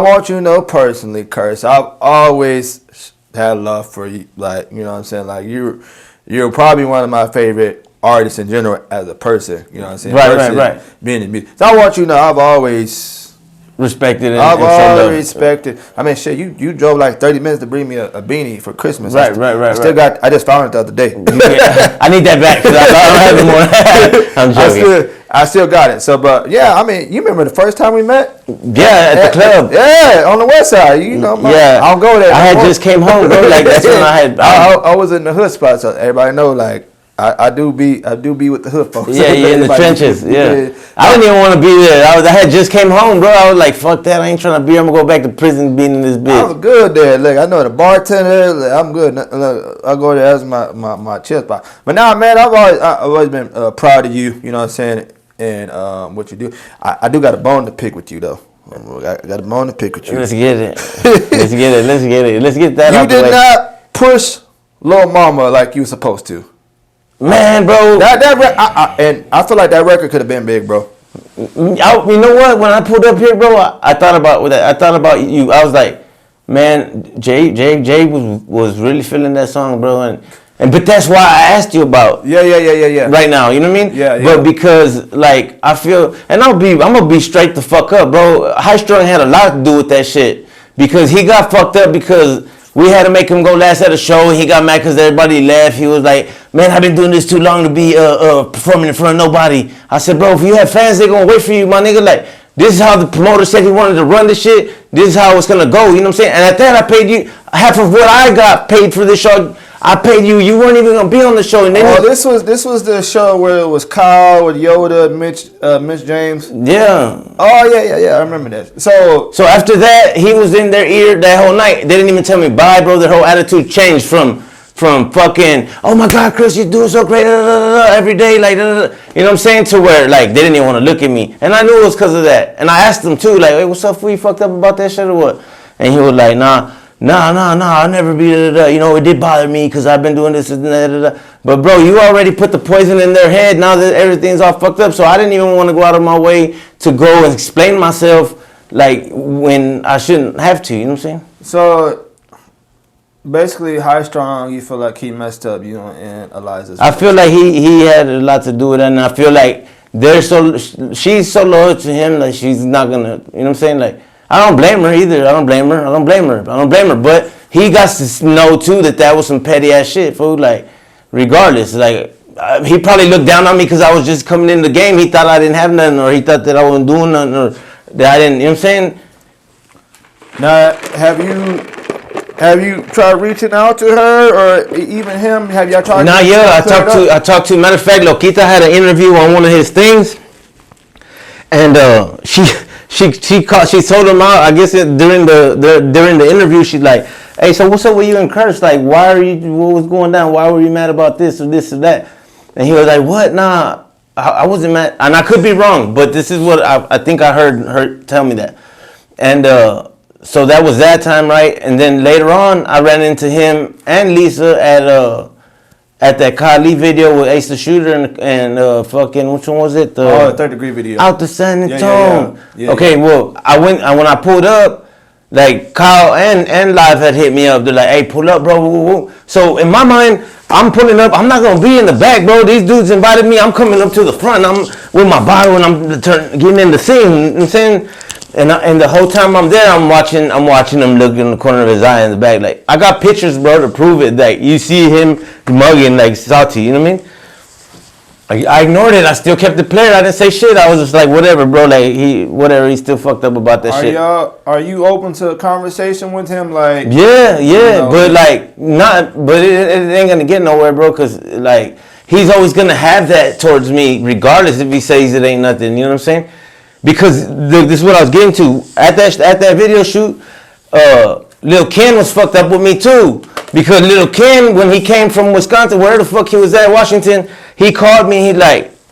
want you to know personally, Kerst, I've always had love for you. Like, you know what I'm saying? Like, you're probably one of my favorite artists in general as a person, you know what I'm saying? Right. Being in music. So I want you to know I've always respected it. I've always respected. I mean, shit, you drove like 30 minutes to bring me a beanie for Christmas. Right. I just found it the other day. Yeah, I need that back because I don't have it more. I'm joking. I still got it. So, but yeah, I mean, you remember the first time we met? Yeah, at the club. Yeah, on the west side. You know, yeah. I don't go there. I had just came home, bro. Like, that's when I was in the hood spot, so everybody know, like, I do be with the hood folks. Yeah, in the trenches. Yeah. I didn't even want to be there. I had just came home, bro. I was like, fuck that. I ain't trying to be. I'm gonna go back to prison being in this bitch. I was good there. Look, I know the bartender. Like, I'm good. Look, I go there as my chill spot. But now, man, I've always been proud of you. You know what I'm saying? And what you do. I do got a bone to pick with you though. I got a bone to pick with you. Let's get it. Let's get that. You did not push Lil Mama like you were supposed to. Man, bro, and I feel like that record could have been big, bro. You know what? When I pulled up here, bro, I thought about that. I thought about you. I was like, man, Jay was really feeling that song, bro, but that's why I asked you about. Yeah. Right now, you know what I mean? Yeah. But because like I feel, and I'm gonna be straight the fuck up, bro. High Strung had a lot to do with that shit because he got fucked up because we had to make him go last at a show. He got mad because everybody left. He was like, man, I've been doing this too long to be performing in front of nobody. I said, bro, if you have fans, they're going to wait for you, my nigga. Like, this is how the promoter said he wanted to run this shit. This is how it's going to go. You know what I'm saying? And at that, I paid you half of what I got paid for this show. I paid you. You weren't even gonna be on the show. And then this was the show where it was Kyle with Yoda, Mitch James. Yeah. Oh yeah. I remember that. So after that, he was in their ear that whole night. They didn't even tell me bye, bro. Their whole attitude changed from fucking, oh my God, Chris, you're doing so great, every day, like, you know what I'm saying, to where like they didn't even want to look at me, and I knew it was because of that. And I asked him too, like, hey, what's up? Fool, you fucked up about that shit or what? And he was like, nah, I'll never be, you know, it did bother me because I've been doing this and that. But bro, you already put the poison in their head. Now that everything's all fucked up, so I didn't even want to go out of my way to go and explain myself, like, when I shouldn't have to. You know what I'm saying? So basically, High Strong, you feel like he messed up you and Eliza's. I feel like he had a lot to do with it, and I feel like she's so loyal to him, like she's not gonna, you know what I'm saying, like. I don't blame her either. I don't blame her. But he got to know too that was some petty ass shit, fool. Like, regardless, like he probably looked down on me because I was just coming in the game. He thought I didn't have nothing, or he thought that I wasn't doing nothing, or that I didn't. You know what I'm saying? Now, have you tried reaching out to her or even him? Have y'all tried? Nah, yeah. I talked to. Matter of fact, Loquita had an interview on one of his things, and She told him out. I guess during the interview, she's like, "Hey, so what's up with you and Kerst? Like, what was going down? Why were you mad about this or that?" And he was like, "What? Nah, I wasn't mad." And I could be wrong, but this is what I think I heard her tell me that. And so that was that time, right? And then later on, I ran into him and Lisa at that Kali video with Ace the Shooter and fucking, which one was it? The Third Degree video. Out the San Antonio. Yeah. Okay, well, when I pulled up, like Kyle and Live had hit me up. They're like, hey, pull up, bro. Woo, woo. So in my mind, I'm pulling up. I'm not gonna be in the back, bro. These dudes invited me. I'm coming up to the front. I'm with my bottle and I'm getting in the scene. You know what I'm saying? And the whole time I'm there, I'm watching him look in the corner of his eye in the back. Like, I got pictures, bro, to prove it. Like, you see him mugging, like, salty. You know what I mean? I ignored it. I still kept it playing. I didn't say shit. I was just like, whatever, bro. Like, he still fucked up about that shit. Are you open to a conversation with him? Like, yeah, you know, but like, but it ain't gonna get nowhere, bro. Cause like, he's always gonna have that towards me, regardless if he says it ain't nothing. You know what I'm saying? Because this is what I was getting to. At that video shoot, Lil Ken was fucked up with me too. Because Lil Ken, when he came from Wisconsin, where the fuck he was at, Washington, he called me.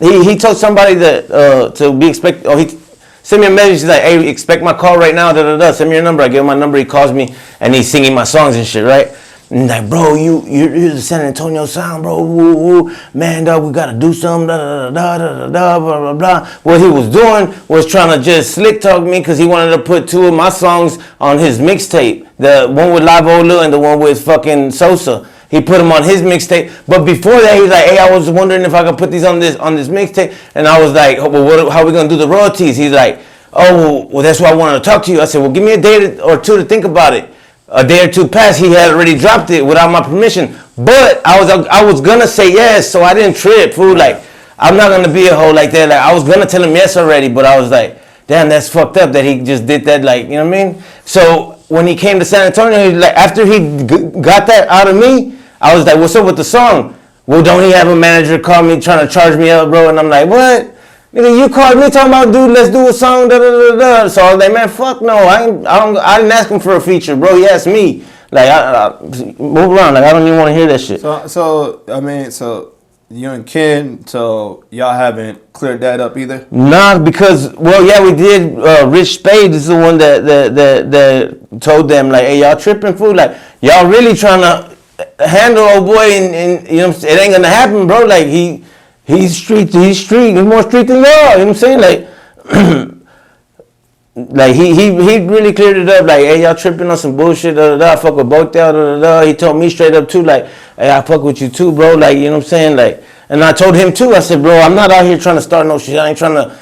He told somebody that to be expect. Or he sent me a message. He's like, hey, expect my call right now. Send me your number. I give him my number. He calls me and he's singing my songs and shit, right? And like, bro, you're the San Antonio sound, bro. Woo, woo. Man, dog, we gotta do something. Blah, blah, blah, blah. What he was doing was trying to just slick talk me because he wanted to put two of my songs on his mixtape. The one with Live Ola and the one with fucking Sosa. He put them on his mixtape. But before that, he was like, hey, I was wondering if I could put these on this mixtape. And I was like, well, how are we gonna do the royalties? He's like, oh, well, that's why I wanted to talk to you. I said, well, give me a day or two to think about it. A day or two passed, he had already dropped it without my permission. But I was gonna say yes, so I didn't trip, fool. Like, I'm not gonna be a hoe like that. Like, I was gonna tell him yes already, but I was like, damn, that's fucked up that he just did that. Like, you know what I mean? So when he came to San Antonio, like, after he got that out of me, I was like, what's up with the song? Well, don't he have a manager call me trying to charge me up, bro? And I'm like, what? Nigga, you called me talking about, dude, let's do a song, da da da da. So I was like, man, fuck no, I didn't ask him for a feature, bro. He asked me. Like, I move around. Like, I don't even want to hear that shit. So I mean, so you and Ken, so y'all haven't cleared that up either? Nah, because, well, yeah, we did. Rich Spade is the one that told them, like, hey, y'all tripping, fool. Like, y'all really trying to handle old boy, and you know, it ain't gonna happen, bro. Like, He's street. He's more street than y'all. You know what I'm saying? Like, like he really cleared it up. Like, hey, y'all tripping on some bullshit. I fuck with both y'all. He told me straight up too. Like, hey, I fuck with you too, bro. Like, you know what I'm saying? Like, and I told him too. I said, bro, I'm not out here trying to start no shit. I ain't trying to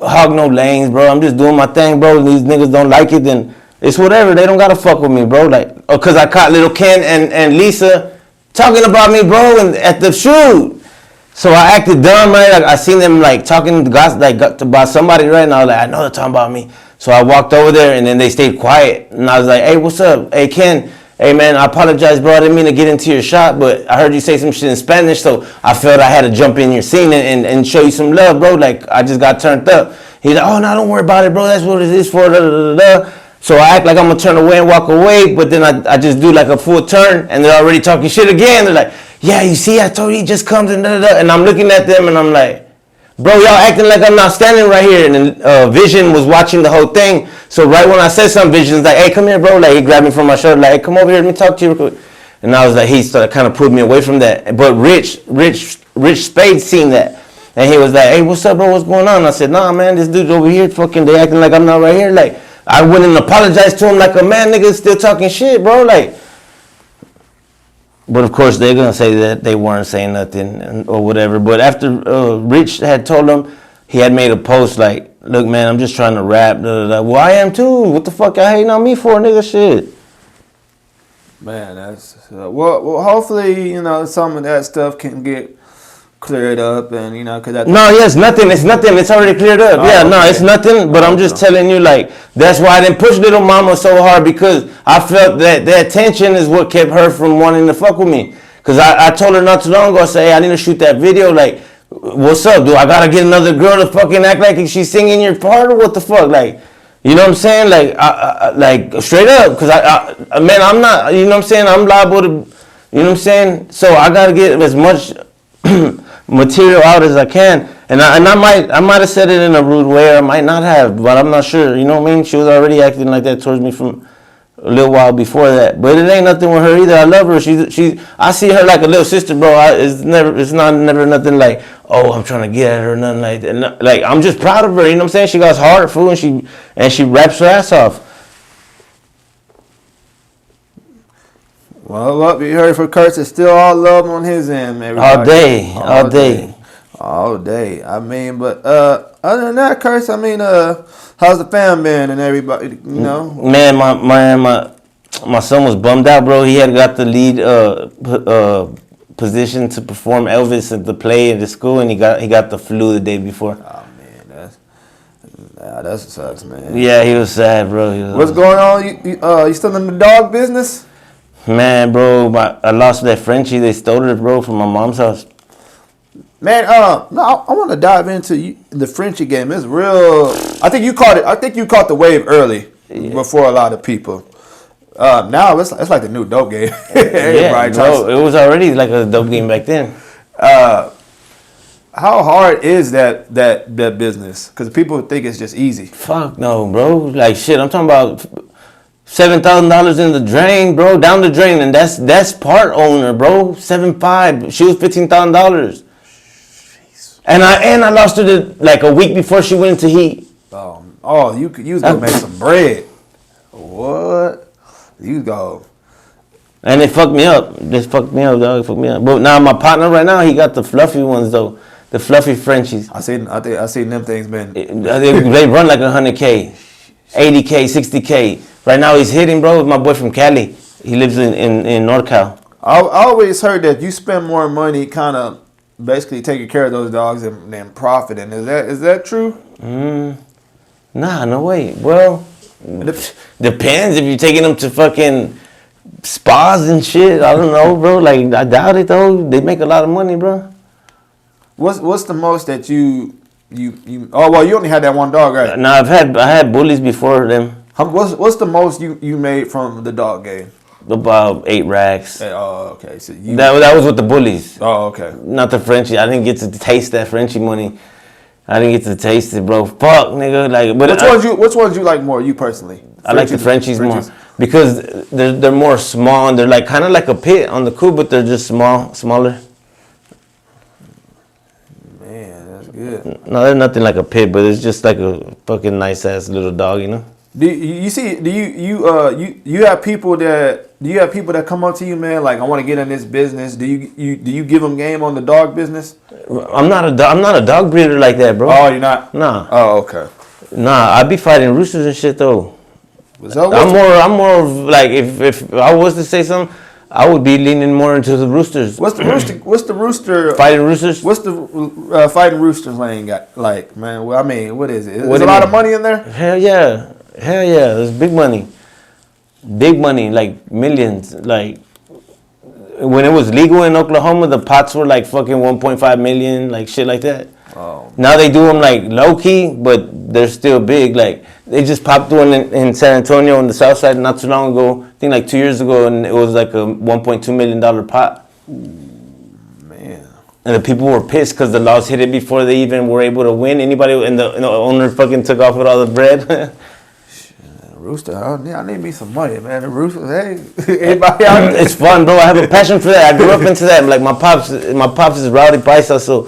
hog no lanes, bro. I'm just doing my thing, bro. These niggas don't like it, then It's whatever. They don't gotta fuck with me, bro. Like, cause I caught Little Ken and Lisa talking about me, bro, and at the shoot. So I acted dumb, right? Like I seen them like talking about somebody right now. Like I know they're talking about me. So I walked over there and then they stayed quiet. And I was like, hey, what's up? Hey, Ken. Hey, man, I apologize, bro. I didn't mean to get into your shot, but I heard you say some shit in Spanish, so I felt I had to jump in your scene and show you some love, bro. Like, I just got turned up. He's like, oh, no, don't worry about it, bro. That's what it is for. Da, da, da, da. So I act like I'm going to turn away and walk away, but then I just do like a full turn, and they're already talking shit again. They're like, yeah, you see, I told you he just comes and da, da, da. And I'm looking at them, and I'm like, bro, y'all acting like I'm not standing right here. And then Vision was watching the whole thing. So right when I said something, Vision's like, hey, come here, bro. Like, he grabbed me from my shoulder, like, hey, come over here, let me talk to you real quick. And I was like, he started kind of pulled me away from that. But Rich Spade seen that. And he was like, hey, what's up, bro? What's going on? And I said, nah, man, this dude's over here fucking, they acting like I'm not right here. Like, I went and apologized to him like a man, nigga, still talking shit, bro. Like, but of course, they're going to say that they weren't saying nothing or whatever. But after Rich had told them, he had made a post like, look, man, I'm just trying to rap. Da, da, da. Well, I am too. What the fuck y'all hating on me for, nigga? Shit. Man, that's... well, hopefully, you know, some of that stuff can get cleared up and, you know, because... No, yeah, it's nothing. It's nothing. It's already cleared up. Oh, yeah, okay. No, it's nothing. But I'm just telling you, like, that's why I didn't push Little Mama so hard, because I felt that the attention is what kept her from wanting to fuck with me. Because I told her not too long ago, I said, hey, I need to shoot that video, like... What's up, dude? I gotta get another girl to fucking act like she's singing your part or what the fuck? Like, you know what I'm saying? Like, like straight up, cause man, I'm not. You know what I'm saying? I'm liable to. You know what I'm saying? So I gotta get as much material out as I can, and I might have said it in a rude way, or I might not have, but I'm not sure. You know what I mean? She was already acting like that towards me from a little while before that, but it ain't nothing with her either. I love her. She. I see her like a little sister, bro. It's never nothing like, oh, I'm trying to get at her or nothing like that. Like, I'm just proud of her. You know what I'm saying? She got hard, fool, and she raps her ass off. Well, look, you heard from Kerst. It's still all love on his end, man. All day. All day. I mean, but other than that, Kerst, I mean, how's the fam been and everybody, you know? Man, my son was bummed out, bro. He had got the lead position to perform Elvis at the play at the school, and he got the flu the day before. Oh man, that sucks, man. Yeah, he was sad, bro. What's going on? You still in the dog business? Man, bro, I lost that Frenchie. They stole it, bro, from my mom's house. Man, no, I want to dive into the Frenchie game. It's real. I think you caught it. I think you caught the wave early before a lot of people. Now it's like the new dope game. Yeah, bro, it was already like a dope game back then. How hard is that business? Because people think it's just easy. Fuck no, bro. Like shit, I'm talking about $7,000 in the drain, bro, down the drain, and that's part owner, bro. 7.5. She was $15,000. And I lost her like a week before she went into heat. You was gonna make some bread. What? You go. And they fucked me up. They fucked me up, dog. Fucked me up. But now my partner right now, he got the fluffy ones though, the fluffy Frenchies. I seen them things, man. They run like 100K, 80K, 60K. Right now he's hitting, bro, with my boy from Cali. He lives in NorCal. I always heard that you spend more money, kind of basically taking care of those dogs than profiting. Is that true? Nah, no way. Well, depends if you're taking them to fucking spas and shit. I don't know, bro. Like, I doubt it though. They make a lot of money, bro. What's the most that you? Oh well, you only had that one dog, right? No, I had bullies before them. What's the most you made from the dog game? About 8 racks. Oh, okay. So that was with the bullies. Oh, okay. Not the Frenchie. I didn't get to taste that Frenchie money. I didn't get to taste it, bro. Fuck, nigga. Like, but which ones you like more? You personally? I like the Frenchies more because they're more small and they're like kind of like a pit on the coop, but they're just smaller. Man, that's good. No, they're nothing like a pit, but it's just like a fucking nice ass little dog, you know. Do you have people that come up to you, man? Like, I want to get in this business. Do you give them game on the dog business? I'm not a dog breeder like that, bro. Oh, you're not? Nah. Oh, okay. Nah, I be fighting roosters and shit though. I'm more of like if I was to say something, I would be leaning more into the Roosters. What's the Rooster Fighting Roosters? What's the Fighting Roosters lane got like, man? Well, I mean, what is it? Is What a do you lot mean? of money in there? Hell yeah, there's big money, like millions. Like when it was legal in Oklahoma, the pots were like fucking 1.5 million, like shit like that. Oh. Now they do them like low key, but they're still big. Like they just popped one in San Antonio on the south side not too long ago. I think like 2 years ago, and it was like a $1.2 million pot. Man. And the people were pissed because the laws hit it before they even were able to win. Anybody and the owner fucking took off with all the bread. Rooster, I need me some money, man. The Rooster, hey, anybody out there? It's fun, bro. I have a passion for that. I grew up into that. Like my pops is Rowdy Paisa, so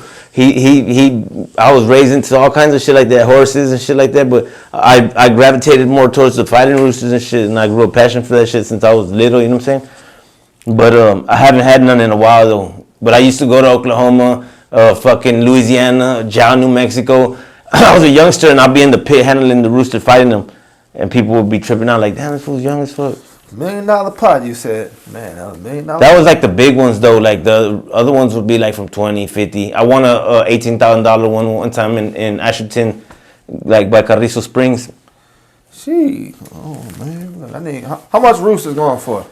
I was raised into all kinds of shit like that, horses and shit like that. But I gravitated more towards the Fighting Roosters and shit, and I grew a passion for that shit since I was little. You know what I'm saying? But I haven't had none in a while though. But I used to go to Oklahoma, fucking Louisiana, Jao, New Mexico. I was a youngster, and I'd be in the pit handling the rooster, fighting them. And people would be tripping out like, damn, this fool's young as fuck. $1 million pot, you said. Man, that was $1 million. That was like the big ones though. Like the other ones would be like from 20, 50. I won a $18,000 one time in Asherton, like by Carrizo Springs. Gee, oh man, I need. How much Rooster's going for?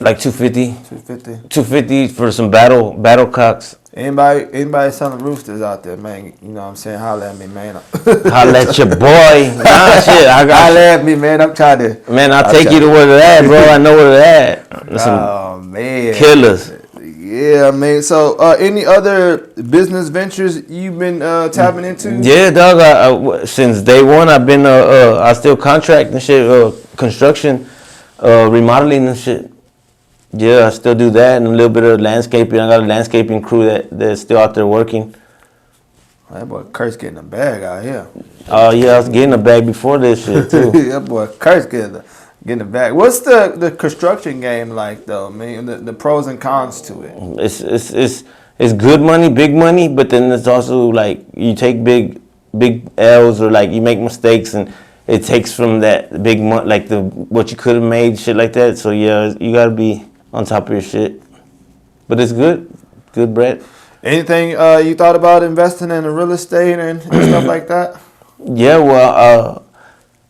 Like 250. 250. 250 for some battle cocks. Anybody selling roosters out there, man? You know what I'm saying? Holla at me, man. Holla at your boy. Nah, shit. Holla at me, man. I'm trying to. Man, I'll take you to where they're at, bro. I know where they're at. There's some oh man, killers. Yeah, man. So, any other business ventures you've been tapping into? Yeah, dog. I since day one, I've been I still contract and shit, construction, remodeling and shit. Yeah, I still do that and a little bit of landscaping. I got a landscaping crew that's still out there working. That boy Kerst getting a bag out here. Oh yeah, I was getting a bag before this shit too. That boy Kerst getting a bag. What's the construction game like though, man? The pros and cons to it. It's good money, big money, but then it's also like you take big L's or like you make mistakes and it takes from that big money, like what you could have made, shit like that. So yeah, you gotta be on top of your shit. But it's good bread. Anything you thought about investing in real estate and stuff like that? Yeah, well,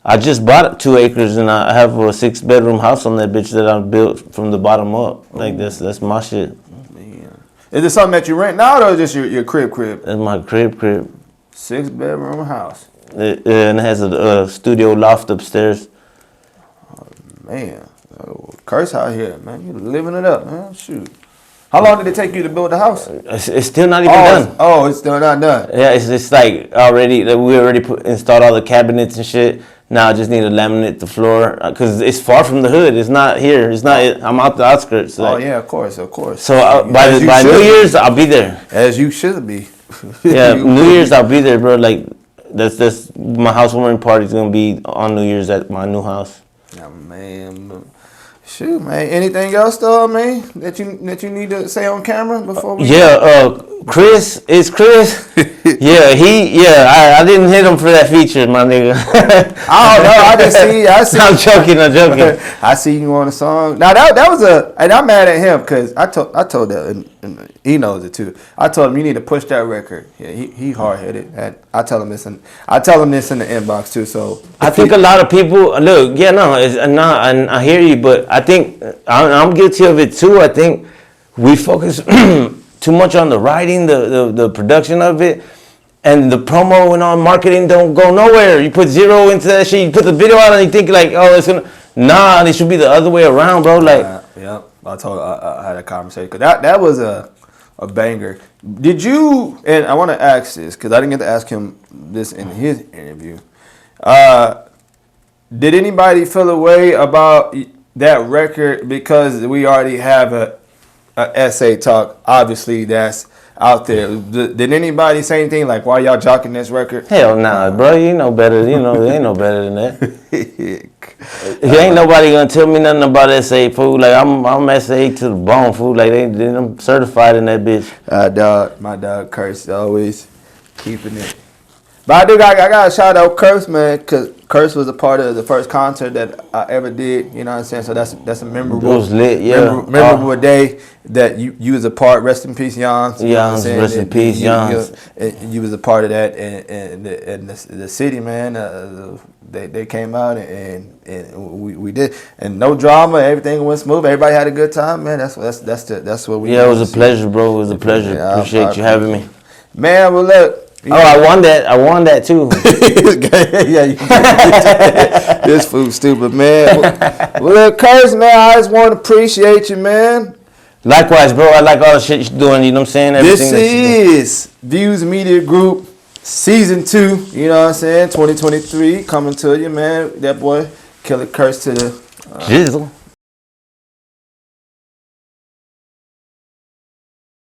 I just bought 2 acres and I have a 6-bedroom house on that bitch that I built from the bottom up. Like that's my shit. Man. Is it something that you rent out or just your crib? That's my crib. 6-bedroom house. And it has a studio loft upstairs. Oh, man. Kerst out here, man. You living it up, man. Shoot. How long did it take you to build the house? It's still not even done. It's still not done. Yeah, it's like already, we already installed all the cabinets and shit. Now I just need to laminate the floor because it's far from the hood. It's not here. I'm out the outskirts. Like, yeah, of course. So by New Year's, I'll be there. As you should be. Yeah, New Year's, I'll be there, bro. Like, that's my housewarming party is gonna be on New Year's at my new house. Yeah, man. Shoot, man. Anything else though, man, that you need to say on camera before we? Yeah, Chris. I didn't hit him for that feature, my nigga. I don't know. I see. I'm joking. I see you on a song. Now that was and I'm mad at him because I told that, and he knows it too. I told him you need to push that record. Yeah, he hard headed. I tell him this in the inbox too. So I think a lot of people look. Yeah, no, and I hear you, but I think I'm guilty of it too. I think we focus too much on the writing, the production of it, and the promo and all marketing don't go nowhere. You put zero into that shit. You put the video out and you think like, oh, it's gonna. Nah, it should be the other way around, bro. Like, yeah, I had a conversation because that was a banger. Did you? And I want to ask this because I didn't get to ask him this in his interview. Did anybody feel a way about that record because we already have a essay talk? Obviously, that's out there. Did anybody say anything like, why y'all jocking this record? Hell nah, bro. You know better. They ain't no better than that. Ain't nobody gonna tell me nothing about SA, fool. Like, I'm SA to the bone, fool. Like, I'm certified in that bitch. My dog Kerst always keeping it. But I got to shout out Kerst, man, because Kerst was a part of the first concert that I ever did. You know what I'm saying? So that's a memorable. It was lit, yeah. Memorable day that you was a part. Rest in peace, Jans. Jans, rest in peace, Jans. You was a part of that, and the city, man. They came out and we did, and no drama. Everything went smooth. Everybody had a good time, man. That's what we. Yeah, it was a pleasure, bro. It was a pleasure. Yeah, appreciate you having me. Man, well look. I won that too. Yeah, this food's stupid, man. Well, look, Kerst, man, I just want to appreciate you, man. Likewise, bro. I like all the shit you're doing. You know what I'm saying? Everything this is Views Media Group Season 2. You know what I'm saying? 2023 coming to you, man. That boy, Killer Kerst to the Jizzle.